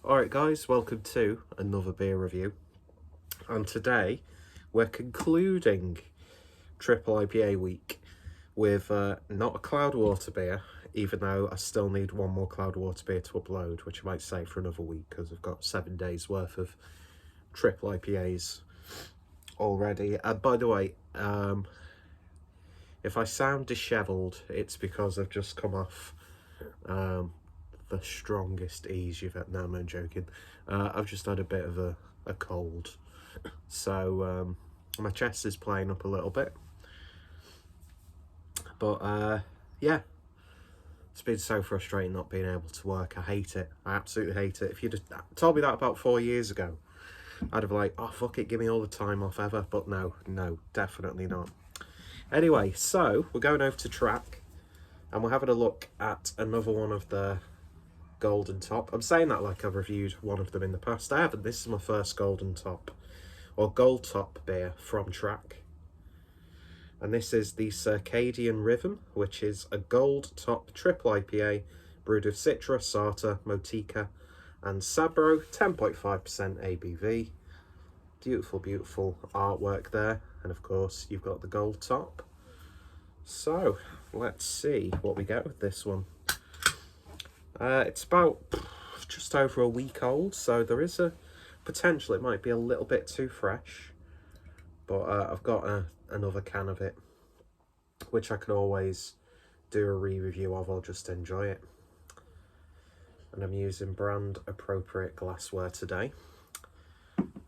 Alright guys, welcome to another beer review, and today we're concluding Triple IPA week with not a Cloudwater beer, even though I still need one more Cloudwater beer to upload, which I might save for another week because I've got 7 days worth of Triple IPAs already. And by the way, if I sound dishevelled, it's because I've just come off the strongest ease you've had. No, I'm joking. I've just had a bit of a cold, so my chest is playing up a little bit, but yeah, it's been so frustrating not being able to work. I hate it. I absolutely hate it. If you'd told me that about 4 years ago, I'd have like, oh fuck it, give me all the time off ever. But no, definitely not. Anyway, so we're going over to Track and we're having a look at another one of the Golden Top. I'm saying that like I've reviewed one of them in the past. I haven't. This is my first Golden Top or Gold Top beer from Track, and this is the Circadian Rhythm, which is a Gold Top Triple IPA brewed with Citra, Strata, Motueka and Sabro, 10.5% ABV. Beautiful artwork there, and of course you've got the Gold Top. So let's see what we get with this one. It's about just over a week old, so there is a potential it might be a little bit too fresh, but I've got another can of it, which I can always do a re-review of. I'll just enjoy it, and I'm using brand appropriate glassware today,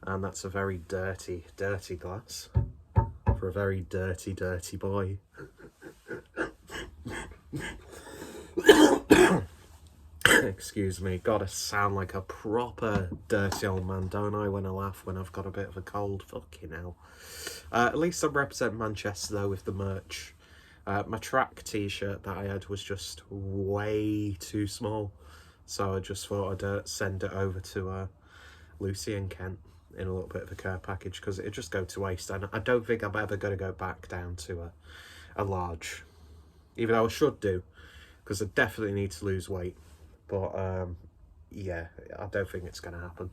and that's a very dirty glass for a very dirty boy. Excuse me, gotta sound like a proper dirty old man, don't I, when I laugh when I've got a bit of a cold? Fucking hell. At least I'm representing Manchester though with the merch. My Track t-shirt that I had was just way too small, so I just thought I'd send it over to Lucy and Kent in a little bit of a care package, because it'd just go to waste, and I don't think I'm ever going to go back down to a large, even though I should do, because I definitely need to lose weight. But yeah, I don't think it's going to happen.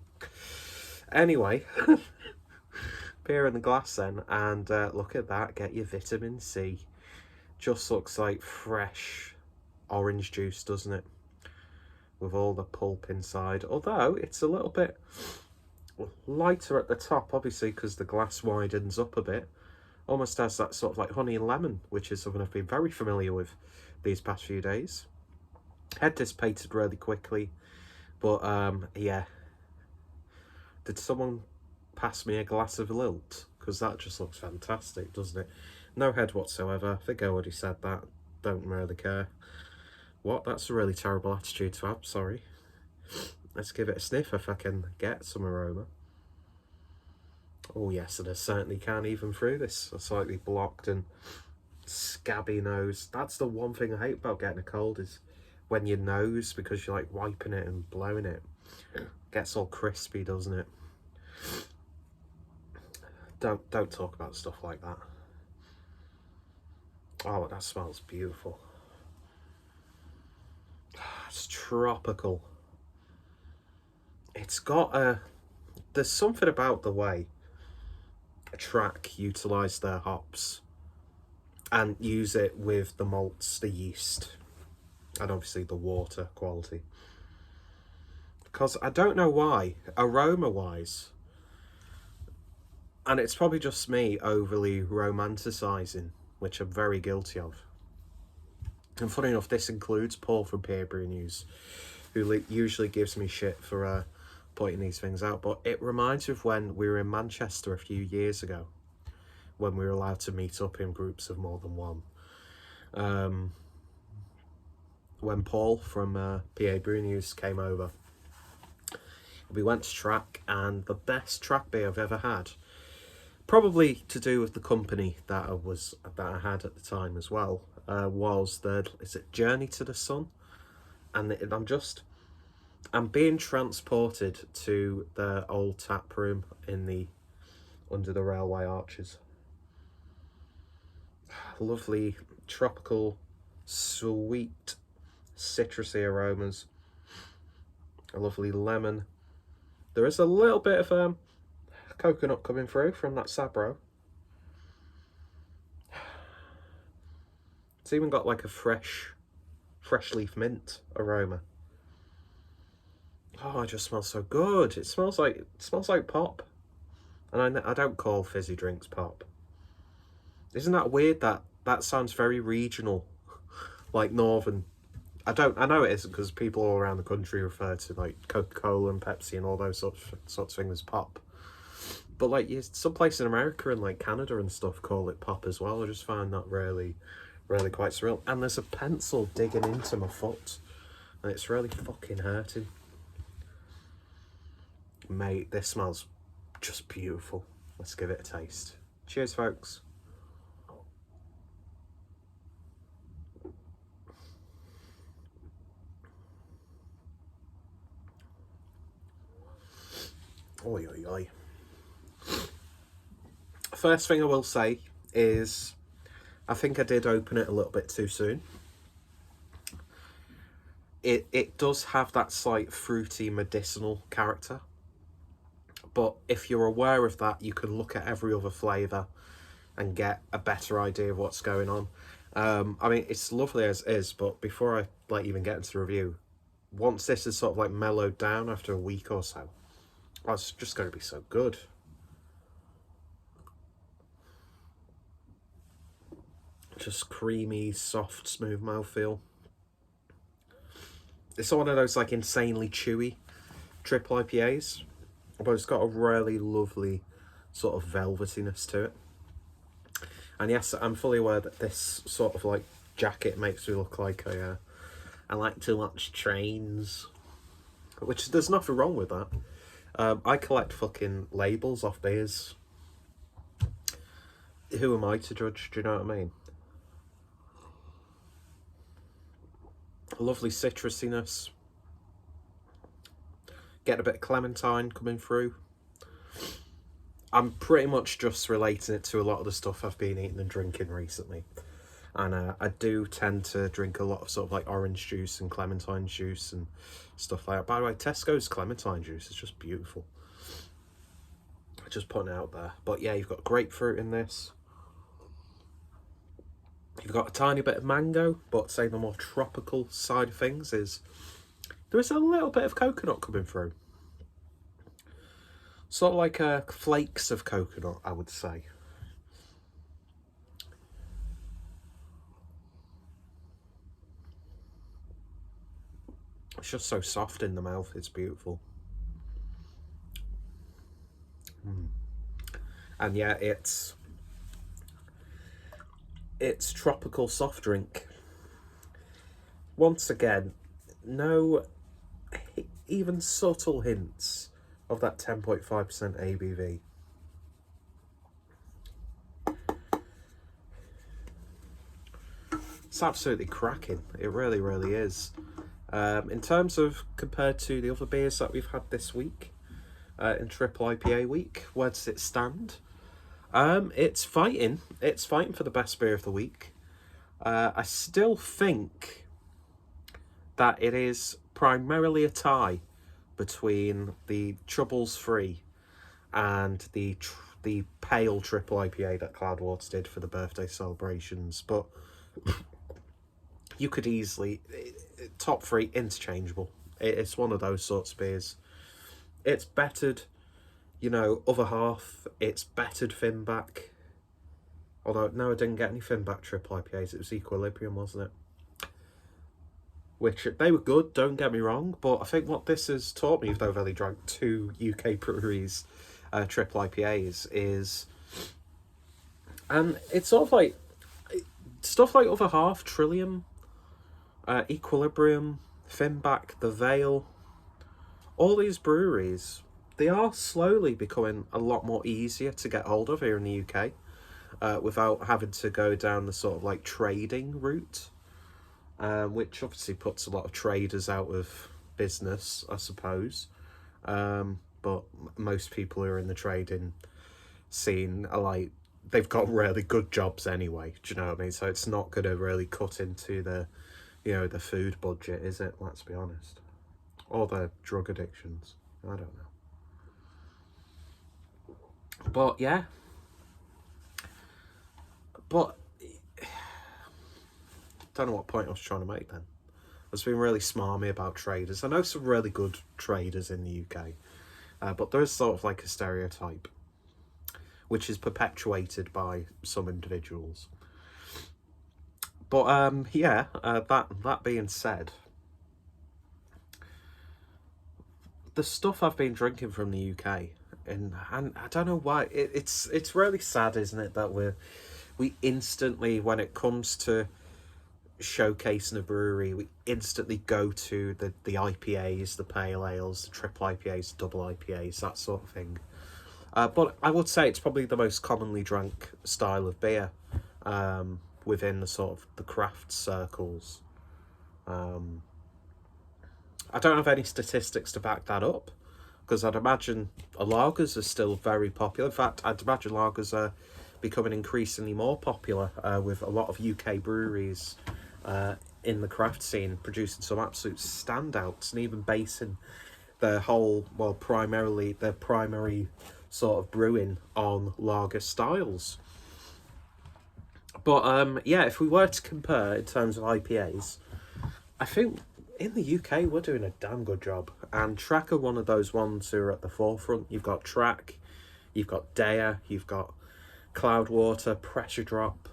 Anyway, beer in the glass then, and look at that, get your vitamin C. Just looks like fresh orange juice, doesn't it? With all the pulp inside, although it's a little bit lighter at the top, obviously, because the glass widens up a bit. Almost has that sort of like honey and lemon, which is something I've been very familiar with these past few days. Had dissipated really quickly, but yeah. Did someone pass me a glass of Lilt? Because that just looks fantastic, doesn't it? No head whatsoever. I think I already said that. Don't really care. What? That's a really terrible attitude to have, sorry. Let's give it a sniff if I can get some aroma. Oh yes, and I certainly can, even through this. A slightly blocked and scabby nose. That's the one thing I hate about getting a cold, is when your nose, because you're like wiping it and blowing it, gets all crispy, doesn't it? Don't talk about stuff like that. Oh, that smells beautiful. It's tropical. It's got there's something about the way Track utilise their hops and use it with the malts, the yeast, and obviously the water quality. Because I don't know why, aroma-wise, and it's probably just me overly romanticising, which I'm very guilty of. And funny enough, this includes Paul from Brewing News, who usually gives me shit for pointing these things out. But it reminds me of when we were in Manchester a few years ago, when we were allowed to meet up in groups of more than one. When Paul from PA Brewing News came over, we went to Track, and the best Track beer I've ever had, probably to do with the company that I had at the time as well, was is it Journey to the Sun? And I'm being transported to the old tap room under the railway arches. Lovely tropical, sweet, citrusy aromas. A lovely lemon. There is a little bit of coconut coming through from that Sabro. It's even got like a fresh leaf mint aroma. Oh, it just smells so good. It smells like pop. And I don't call fizzy drinks pop. Isn't that weird? That sounds very regional, like northern. I know it isn't, because people all around the country refer to like Coca-Cola and Pepsi and all those sorts of things as pop. But like, some places in America and like Canada and stuff call it pop as well. I just find that really quite surreal. And there's a pencil digging into my foot, and it's really fucking hurting. Mate, this smells just beautiful. Let's give it a taste. Cheers, folks. Oi, oi, oi. First thing I will say is, I think I did open it a little bit too soon. It does have that slight fruity medicinal character, but if you're aware of that, you can look at every other flavour and get a better idea of what's going on. I mean, it's lovely as is, but before I like even get into the review, once this is sort of like mellowed down after a week or so, oh, it's just going to be so good. Just creamy, soft, smooth mouthfeel. It's one of those like insanely chewy triple IPAs, but it's got a really lovely sort of velvetiness to it. And yes, I'm fully aware that this sort of like jacket makes me look like I like to watch trains, which there's nothing wrong with that. I collect fucking labels off beers. Who am I to judge? Do you know what I mean? A lovely citrusiness. Get a bit of clementine coming through. I'm pretty much just relating it to a lot of the stuff I've been eating and drinking recently. And I do tend to drink a lot of sort of like orange juice and clementine juice and stuff like that. By the way, Tesco's clementine juice is just beautiful. Just putting it out there. But yeah, you've got grapefruit in this. You've got a tiny bit of mango, but say the more tropical side of things is there is a little bit of coconut coming through. Sort of like flakes of coconut, I would say. It's just so soft in the mouth, it's beautiful. And yeah, it's tropical soft drink. Once again, no even subtle hints of that 10.5% ABV. It's absolutely cracking. It really, really is. In terms of compared to the other beers that we've had this week, in Triple IPA week, where does it stand? It's fighting for the best beer of the week. I still think that it is primarily a tie between the Troubles Free and the pale triple IPA that Cloudwater did for the birthday celebrations, but you could easily top three interchangeable. It's one of those sorts of beers. It's bettered, you know, other half. It's bettered Finback. Although no, I didn't get any Finback triple IPAs. It was Equilibrium, wasn't it? Which they were good, don't get me wrong, but I think what this has taught me, if I've only drank 2 UK breweries triple IPAs, is, and it's sort of like stuff like Other Half, Trillium, Equilibrium, Finback, The Vale, all these breweries, they are slowly becoming a lot more easier to get hold of here in the UK, without having to go down the sort of like trading route. Which obviously puts a lot of traders out of business, I suppose. But most people who are in the trading scene are like, they've got really good jobs anyway, do you know what I mean? So it's not going to really cut into the, you know, the food budget, is it? Let's be honest. or their drug addictions. I don't know. But yeah. But don't know what point I was trying to make then. I was being really smarmy about traders. I know some really good traders in the UK, but there is sort of like a stereotype, which is perpetuated by some individuals. But yeah, that being said, the stuff I've been drinking from the UK, and I don't know why, it's really sad, isn't it, that we instantly, when it comes to showcasing a brewery, we instantly go to the IPAs, the pale ales, the triple IPAs, double IPAs, that sort of thing. But I would say it's probably the most commonly drunk style of beer within the sort of the craft circles. I don't have any statistics to back that up, because I'd imagine lagers are still very popular. In fact, I'd imagine lagers are becoming increasingly more popular with a lot of UK breweries in the craft scene producing some absolute standouts, and even basing their whole, well, primarily their primary sort of brewing on lager styles. But yeah, if we were to compare in terms of IPAs, I think in the UK we're doing a damn good job. And Track are one of those ones who are at the forefront. You've got Track, you've got Dare, you've got Cloudwater, Pressure Drop,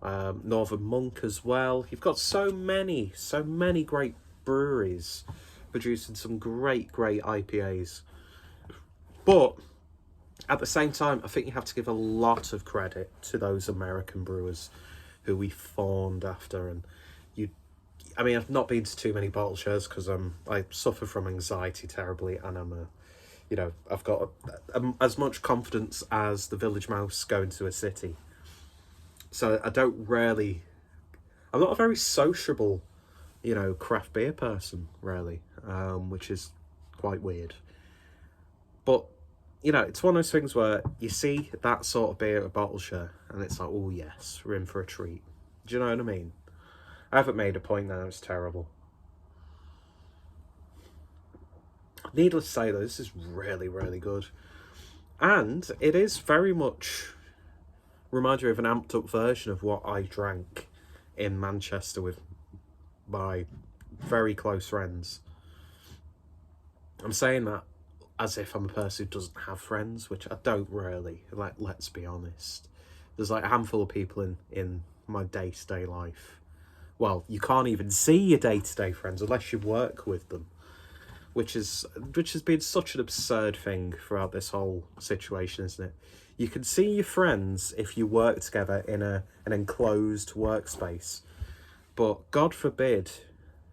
Northern Monk as well. You've got so many great breweries producing some great IPAs. But at the same time, I think you have to give a lot of credit to those American brewers who we fawned after. And I mean, I've not been to too many bottle shows because I suffer from anxiety terribly, and I've got as much confidence as the village mouse going to a city. So I'm not a very sociable, craft beer person, really, which is quite weird. But, it's one of those things where you see that sort of beer at a bottle show, and it's like, oh yes, we're in for a treat. Do you know what I mean? I haven't made a point now, it's terrible. Needless to say, though, this is really, really good. And it is very much reminds me of an amped up version of what I drank in Manchester with my very close friends. I'm saying that as if I'm a person who doesn't have friends, which I don't really. Like, let's be honest. There's like a handful of people in my day-to-day life. Well, you can't even see your day-to-day friends unless you work with them, which has been such an absurd thing throughout this whole situation, isn't it? You can see your friends if you work together in an enclosed workspace, but God forbid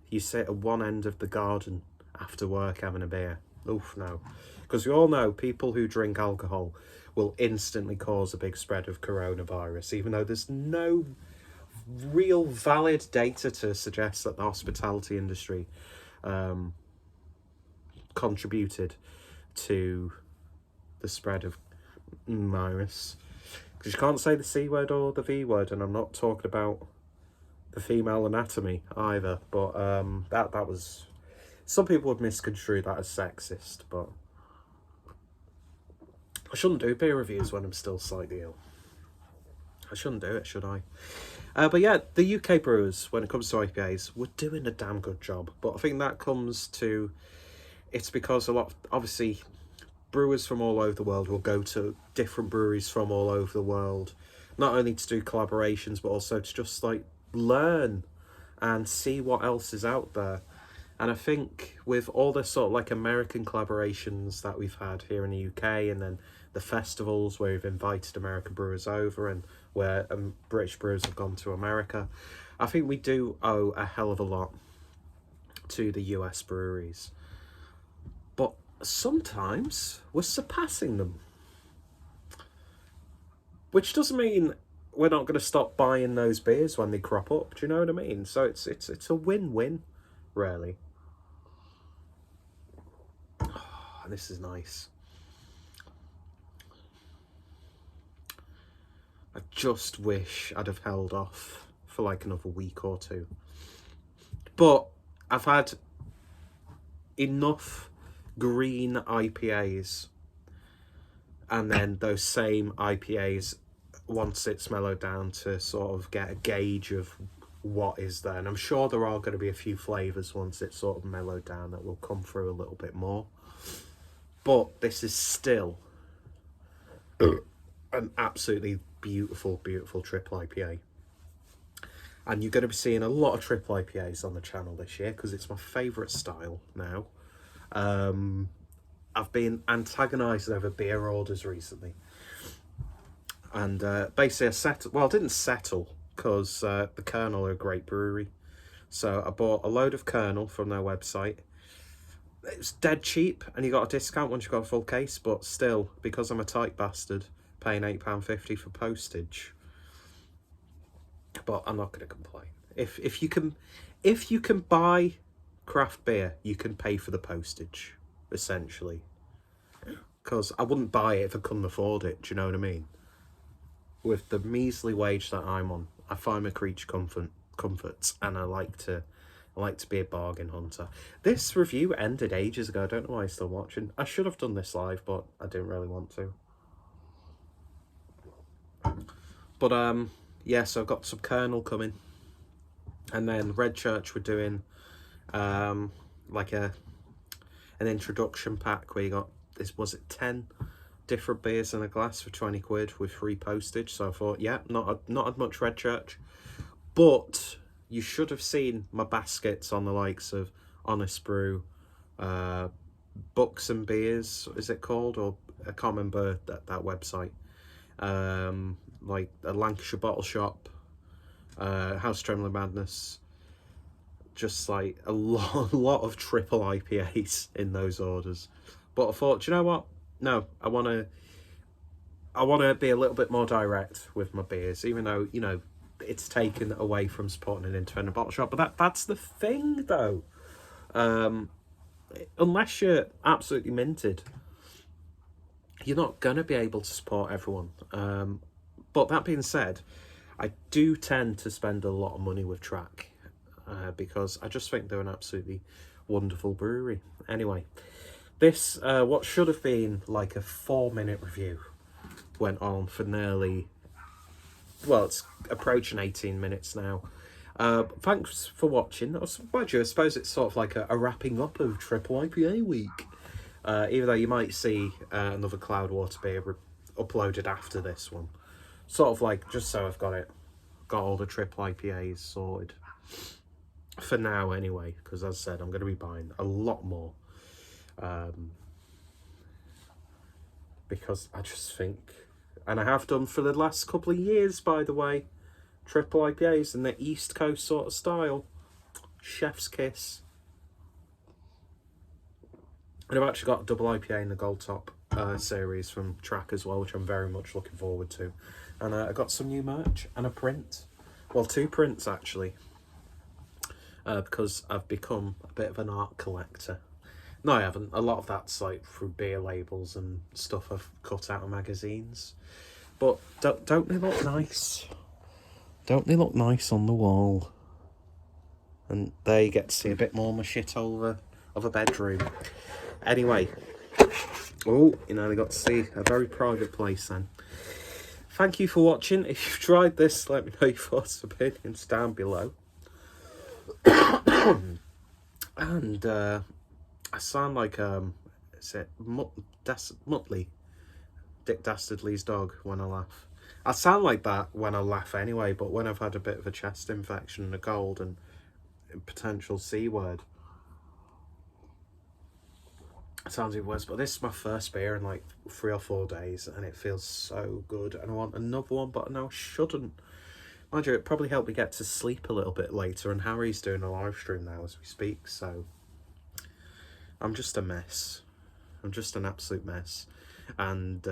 you sit at one end of the garden after work having a beer. Oof, no. Because we all know people who drink alcohol will instantly cause a big spread of coronavirus, even though there's no real valid data to suggest that the hospitality industry contributed to the spread of virus. Because you can't say the C word or the V word, and I'm not talking about the female anatomy either, but that was... Some people would misconstrue that as sexist, but I shouldn't do beer reviews when I'm still slightly ill. I shouldn't do it, should I? But yeah, the UK brewers, when it comes to IPAs, we're doing a damn good job. But I think that comes to... It's because a lot, obviously, brewers from all over the world will go to different breweries from all over the world, not only to do collaborations, but also to just, like, learn and see what else is out there. And I think with all the sort of like American collaborations that we've had here in the UK, and then the festivals where we've invited American brewers over and where British brewers have gone to America, I think we do owe a hell of a lot to the US breweries. But sometimes we're surpassing them. Which doesn't mean we're not going to stop buying those beers when they crop up. Do you know what I mean? So it's a win-win, really. Oh, this is nice. I just wish I'd have held off for like another week or two. But I've had enough green IPAs, and then those same IPAs, once it's mellowed down, to sort of get a gauge of what is there. And I'm sure there are going to be a few flavours once it's sort of mellowed down that will come through a little bit more. But this is still an absolutely beautiful, beautiful triple IPA. And you're going to be seeing a lot of triple IPAs on the channel this year because it's my favourite style now. I've been antagonised over beer orders recently. And basically I didn't settle because the Colonel are a great brewery. So I bought a load of Colonel from their website. It was dead cheap and you got a discount once you got a full case, but still, because I'm a tight bastard, paying £8.50 for postage. But I'm not going to complain. If you can buy craft beer, you can pay for the postage, essentially. Because I wouldn't buy it if I couldn't afford it. Do you know what I mean? With the measly wage that I'm on, I find my creature comforts, and I like to be a bargain hunter. This review ended ages ago. I don't know why you're still watching. I should have done this live, but I didn't really want to. But yeah, so I've got some Colonel coming, and then Red Church were doing like an introduction pack where you got was it 10 different beers in a glass for 20 quid with free postage. So I thought, yeah, not as much Red Church, but you should have seen my baskets on the likes of Honest Brew, Books and Beers, is it called, or I can't remember that website. Like a Lancashire Bottle Shop, House Trembling Madness, just like a lot of triple IPAs in those orders. But I thought, do you know what? No, I want to be a little bit more direct with my beers, even though, you know, it's taken away from supporting an independent bottle shop. But that's the thing, though. Unless you're absolutely minted, you're not going to be able to support everyone. But that being said, I do tend to spend a lot of money with Track because I just think they're an absolutely wonderful brewery. Anyway, this, what should have been like a 4-minute review, went on for nearly, well, it's approaching 18 minutes now. Thanks for watching. I suppose it's sort of like a wrapping up of Triple IPA week. Even though you might see another Cloudwater beer uploaded after this one. Sort of like, just so I've got all the triple IPAs sorted. For now, anyway, because as I said, I'm going to be buying a lot more. Because I just think, and I have done for the last couple of years, by the way, triple IPAs in the East Coast sort of style. Chef's kiss. And I've actually got a double IPA in the Gold Top series from Track as well, which I'm very much looking forward to. And I got some new merch and a print. Well, 2 prints, actually. Because I've become a bit of an art collector. No, I haven't. A lot of that's like through beer labels and stuff I've cut out of magazines. But don't they look nice? Don't they look nice on the wall? And there you get to see a bit more of my shithole of a bedroom. Anyway, oh, you know, they got to see a very private place then. Thank you for watching. If you've tried this, let me know your thoughts and opinions down below. And I sound like is it Muttley, Dick Dastardly's dog, when I laugh. I sound like that when I laugh anyway, but when I've had a bit of a chest infection and a cold and a potential C word, it sounds even worse. But this is my first beer in like 3 or 4 days, and it feels so good, and I want another one, but no, I shouldn't. Mind you, it probably helped me get to sleep a little bit later, and Harry's doing a live stream now as we speak, so I'm just a mess. I'm just an absolute mess. And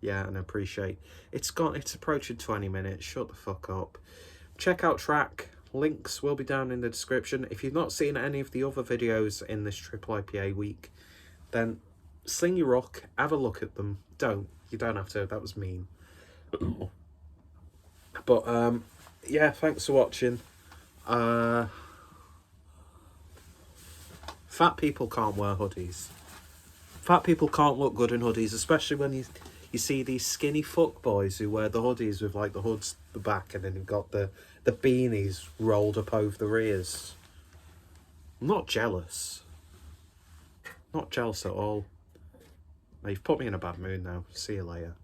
yeah, and I appreciate it's approaching 20 minutes. Shut the fuck up. Check out Track. Links will be down in the description. If you've not seen any of the other videos in this triple IPA week, then sling your rock, have a look at them. You don't have to, that was mean. But yeah, thanks for watching. Fat people can't wear hoodies. Fat people can't look good in hoodies, especially when you see these skinny fuck boys who wear the hoodies with like the hoods, the back, and then you've got the beanies rolled up over the ears. I'm not jealous. Not jealous at all. You've put me in a bad mood now. See you later.